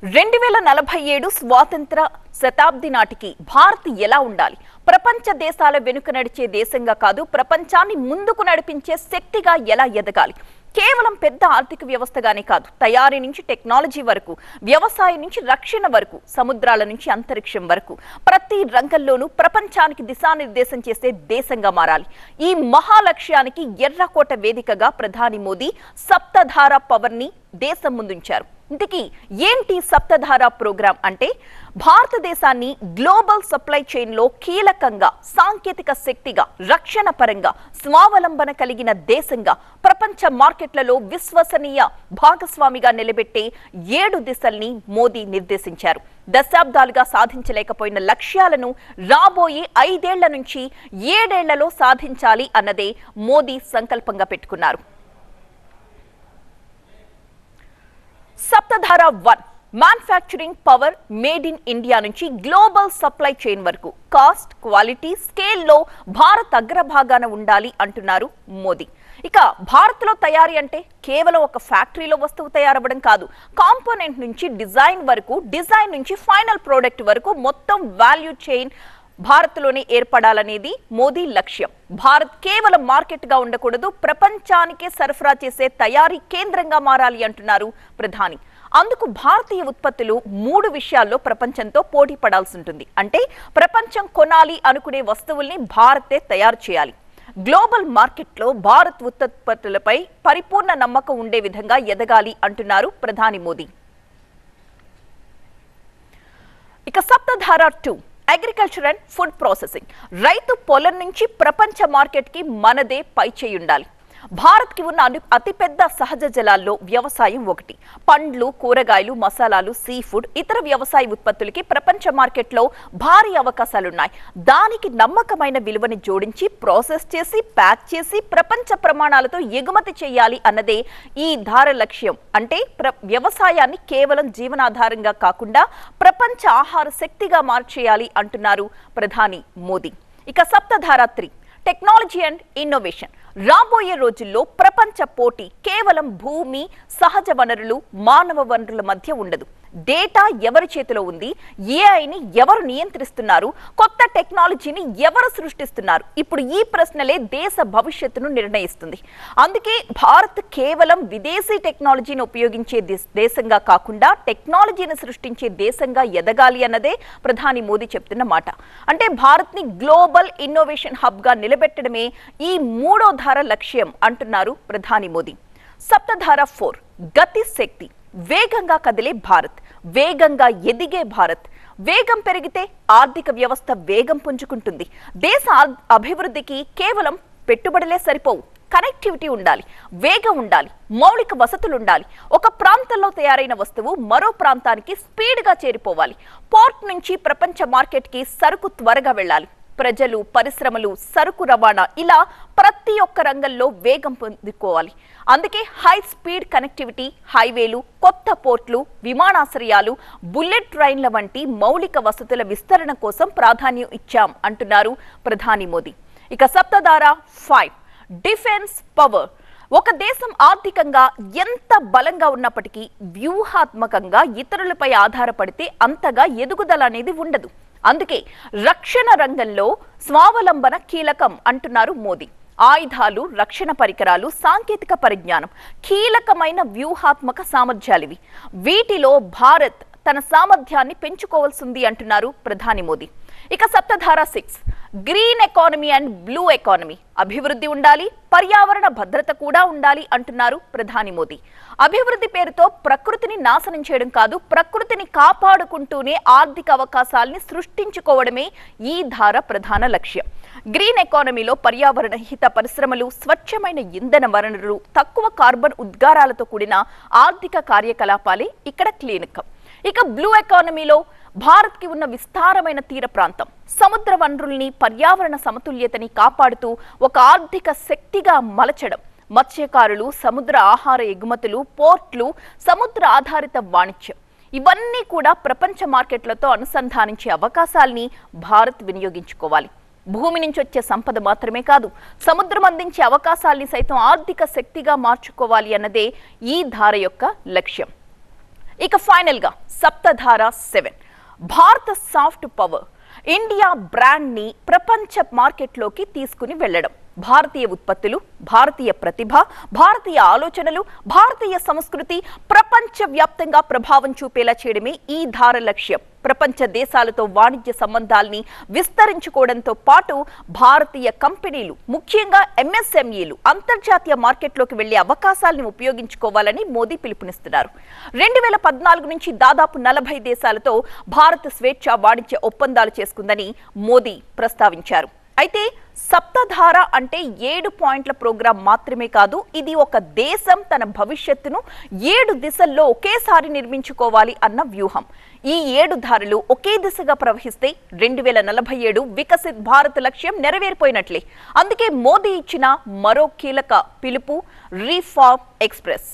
2047 స్వాతంత్ర శతాబ్ది నాటికి భారత్ ఎలా ఉండాలి? ప్రపంచ దేశాల వెనుక నడిచే దేశంగా కాదు, ప్రపంచాన్ని ముందుకు నడిపించే శక్తిగా ఎలా ఎదగాలి? కేవలం పెద్ద ఆర్థిక వ్యవస్థగానే కాదు, తయారీ నుంచి టెక్నాలజీ వరకు, వ్యవసాయం నుంచి రక్షణ వరకు, సముద్రాల నుంచి అంతరిక్షం వరకు ప్రతి రంగంలోనూ ప్రపంచానికి దిశానిర్దేశం చేసే దేశంగా మారాలి. ఈ మహాలక్ష్యానికి ఎర్రకోట వేదికగా ప్రధాని మోదీ సప్తధార పవర్ ని దేశం ముందుంచారు. ఇంతకీ ఏంటి సప్తధార ప్రోగ్రాం అంటే? భారతదేశాన్ని గ్లోబల్ సప్లై చైన్ లో కీలకంగా, సాంకేతిక శక్తిగా, రక్షణ పరంగా స్వావలంబన కలిగిన దేశంగా, ప్రపంచ మార్కెట్లలో విశ్వసనీయ భాగస్వామిగా నిలబెట్టే 7 దిశల్ని మోదీ నిర్దేశించారు. దశాబ్దాలుగా సాధించలేకపోయిన లక్ష్యాలను రాబోయే 5 ఏళ్ల నుంచి 7 ఏళ్లలో సాధించాలి అన్నదే మోదీ సంకల్పంగా పెట్టుకున్నారు. సప్తధార 1 manufacturing power made in India నుంచి గ్లోబల్ సప్లై చైన్ వరకు కాస్ట్, క్వాలిటీ, స్కేల్లో భారత్ అగ్రభాగాన ఉండాలి అంటున్నారు మోదీ. ఇక భారత్లో తయారీ అంటే కేవలం ఒక ఫ్యాక్టరీలో వస్తువు తయారవ్వడం కాదు, కాంపోనెంట్ నుంచి డిజైన్ వరకు, డిజైన్ నుంచి ఫైనల్ ప్రోడక్ట్ వరకు మొత్తం వాల్యూ చైన్ భారత్లోనే ఏర్పడాలనేది మోదీ లక్ష్యం. భారత్ కేవలం మార్కెట్గా ఉండకూడదు, ప్రపంచానికే సరఫరా చేసే తయారీ కేంద్రంగా మారాలి అంటున్నారు ప్రధాని. అందుకు భారతీయ ఉత్పత్తులు 3 విషయాల్లో ప్రపంచంతో పోటీ పడాల్సి ఉంటుంది. అంటే ప్రపంచం కొనాలి అనుకునే వస్తువుల్ని భారతే తయారు చేయాలి. గ్లోబల్ మార్కెట్లో భారత్ ఉత్పత్తులపై పరిపూర్ణ నమ్మకం ఉండే విధంగా ఎదగాలి అంటున్నారు ప్రధాని మోదీ. ఇక సప్తధార 2 అగ్రికల్చర్ అండ్ ఫుడ్ ప్రాసెసింగ్. రైతు పొలం నుంచి ప్రపంచ మార్కెట్కి మనదే పైచేయి ఉండాలి. భారత్కి ఉన్న అతిపెద్ద సహజ జలాల్లో వ్యవసాయం ఒకటి. పండ్లు, కూరగాయలు, మసాలాలు, సీ ఫుడ్, ఇతర వ్యవసాయ ఉత్పత్తులకి ప్రపంచ మార్కెట్లో భారీ అవకాశాలున్నాయి. దానికి నమ్మకమైన విలువని జోడించి, ప్రాసెస్ చేసి, ప్యాక్ చేసి ప్రపంచ ప్రమాణాలతో ఎగుమతి చేయాలి అన్నదే ఈ ధార లక్ష్యం. అంటే వ్యవసాయాన్ని కేవలం జీవనాధారంగా కాకుండా ప్రపంచ ఆహార శక్తిగా మార్చేయాలి అంటున్నారు ప్రధాని మోదీ. ఇక సప్తధార 3 టెక్నాలజీ అండ్ ఇన్నోవేషన్. రాబోయే రోజుల్లో ప్రపంచ పోటీ కేవలం భూమి, సహజ వనరులు, మానవ వనరుల మధ్య ఉండదు. డేటా ఎవరి చేతిలో ఉంది, ఏఐని ఎవరు నియంత్రిస్తున్నారు, కొత్త టెక్నాలజీని ఎవరు సృష్టిస్తున్నారు, ఇప్పుడు ఈ ప్రశ్నలే దేశ భవిష్యత్తును నిర్ణయిస్తుంది. అందుకే భారత్ కేవలం విదేశీ టెక్నాలజీని ఉపయోగించే దేశంగా కాకుండా టెక్నాలజీని సృష్టించే దేశంగా ఎదగాలి అన్నదే ప్రధాని మోదీ చెప్తున్న మాట. అంటే భారత్ని గ్లోబల్ ఇన్నోవేషన్ హబ్గా నిలబెట్టడమే ఈ 3వ ధార లక్ష్యం అంటున్నారు ప్రధాని మోదీ. సప్తధార 4 గతి శక్తి. వేగంగా కదిలే భారత్, వేగంగా ఎదిగే భారత్. వేగం పెరిగితే ఆర్థిక వ్యవస్థ వేగం పుంజుకుంటుంది. దేశ అభివృద్ధికి కేవలం పెట్టుబడులే సరిపోవు, కనెక్టివిటీ ఉండాలి, వేగం ఉండాలి, మౌలిక వసతులు ఉండాలి. ఒక ప్రాంతంలో తయారైన వస్తువు మరో ప్రాంతానికి స్పీడ్గా చేరిపోవాలి. పోర్ట్ నుంచి ప్రపంచ మార్కెట్కి సరుకు త్వరగా వెళ్ళాలి. ప్రజలు, పరిశ్రమలు, సరుకు రవాణా, ఇలా ప్రతి ఒక్క రంగంలో వేగం పొందుకోవాలి. అందుకే హై స్పీడ్ కనెక్టివిటీ, హైవేలు, కొత్త పోర్ట్లు, విమానాశ్రయాలు, బుల్లెట్ ట్రైన్ల వంటి మౌలిక వసతుల విస్తరణ కోసం ప్రాధాన్యం ఇచ్చాం అంటున్నారు ప్రధాని మోదీ. ఇక సప్తధార 5 డిఫెన్స్ పవర్. ఒక దేశం ఆర్థికంగా ఎంత బలంగా ఉన్నప్పటికీ వ్యూహాత్మకంగా ఇతరులపై ఆధారపడితే అంతగా ఎదుగుదల అనేది ఉండదు. అందుకే రక్షణ రంగంలో స్వావలంబన కీలకం అంటున్నారు మోదీ. ఆయుధాలు, రక్షణ పరికరాలు, సాంకేతిక పరిజ్ఞానం కీలకమైన వ్యూహాత్మక సామర్థ్యాలివి. వీటిలో భారత్ తన సామర్థ్యాన్ని పెంచుకోవాల్సింది అంటున్నారు ప్రధాని మోదీ. ఇక సప్తధార 6 green economy and blue economy. అభివృద్ధి ఉండాలి, పర్యావరణ భద్రత కూడా ఉండాలి అంటున్నారు ప్రధాని మోదీ. అభివృద్ధి పేరుతో ప్రకృతిని నాశనం చేయడం కాదు, ప్రకృతిని కాపాడుకుంటూనే ఆర్థిక అవకాశాలని సృష్టించుకోవడమే ఈ ధార ప్రధాన లక్ష్యం. గ్రీన్ ఎకానమీలో పర్యావరణ హిత పరిశ్రమలు, స్వచ్ఛమైన ఇంధన వనరులు, తక్కువ కార్బన్ ఉద్గారాలతో కూడిన ఆర్థిక కార్యకలాపాలే ఇక్కడ క్లినికం. ఇక బ్లూ ఎకానమీలో భారత్కి ఉన్న విస్తారమైన తీర ప్రాంతం, సముద్ర వనరుల్ని, పర్యావరణ సమతుల్యతని కాపాడుతూ ఒక ఆర్థిక శక్తిగా మలచడం. మత్స్యకారులు, సముద్ర ఆహార ఎగుమతులు, పోర్ట్లు, సముద్ర ఆధారిత వాణిజ్యం, ఇవన్నీ కూడా ప్రపంచ మార్కెట్లతో అనుసంధానించే అవకాశాల్ని భారత్ వినియోగించుకోవాలి. భూమి నుంచి వచ్చే సంపద మాత్రమే కాదు, సముద్రం అందించే అవకాశాల్ని సైతం ఆర్థిక శక్తిగా మార్చుకోవాలి అన్నదే ఈ ధార యొక్క లక్ష్యం. ఇక ఫైనల్ గా సప్తధార 7 భారత సాఫ్ట్ పవర్ ఇండియా బ్రాండ్ ని ప్రపంచ మార్కెట్లోకి తీసుకుని వెళ్లడం. భారతీయ ఉత్పత్తులు, భారతీయ ప్రతిభ, భారతీయ ఆలోచనలు, భారతీయ సంస్కృతి ప్రపంచవ్యాప్తంగా ప్రభావం చూపేలా చేయడమే ఈ ధార లక్ష్యం. ప్రపంచ దేశాలతో వాణిజ్య సంబంధాల్ని విస్తరించుకోవడంతో పాటు భారతీయ కంపెనీలు, ముఖ్యంగా ఎంఎస్ఎంఈలు అంతర్జాతీయ మార్కెట్లోకి వెళ్లే అవకాశాలను ఉపయోగించుకోవాలని మోదీ పిలుపునిస్తున్నారు. 2014 నుంచి దాదాపు 40 దేశాలతో భారత్ స్వేచ్ఛ వాణిజ్య ఒప్పందాలు చేసుకుందని మోదీ ప్రస్తావించారు. అయితే సప్తధార అంటే 7 పాయింట్ల ప్రోగ్రాం మాత్రమే కాదు, ఇది ఒక దేశం తన భవిష్యత్తును 7 దిశల్లో ఒకేసారి నిర్మించుకోవాలి అన్న వ్యూహం. ఈ 7 ధారలు ఒకే దిశగా ప్రవహిస్తే 2047 వికసిత్ భారత్ లక్ష్యం నెరవేరిపోయినట్లే. అందుకే మోదీ ఇచ్చిన మరో కీలక పిలుపు రీఫార్మ్ ఎక్స్ప్రెస్.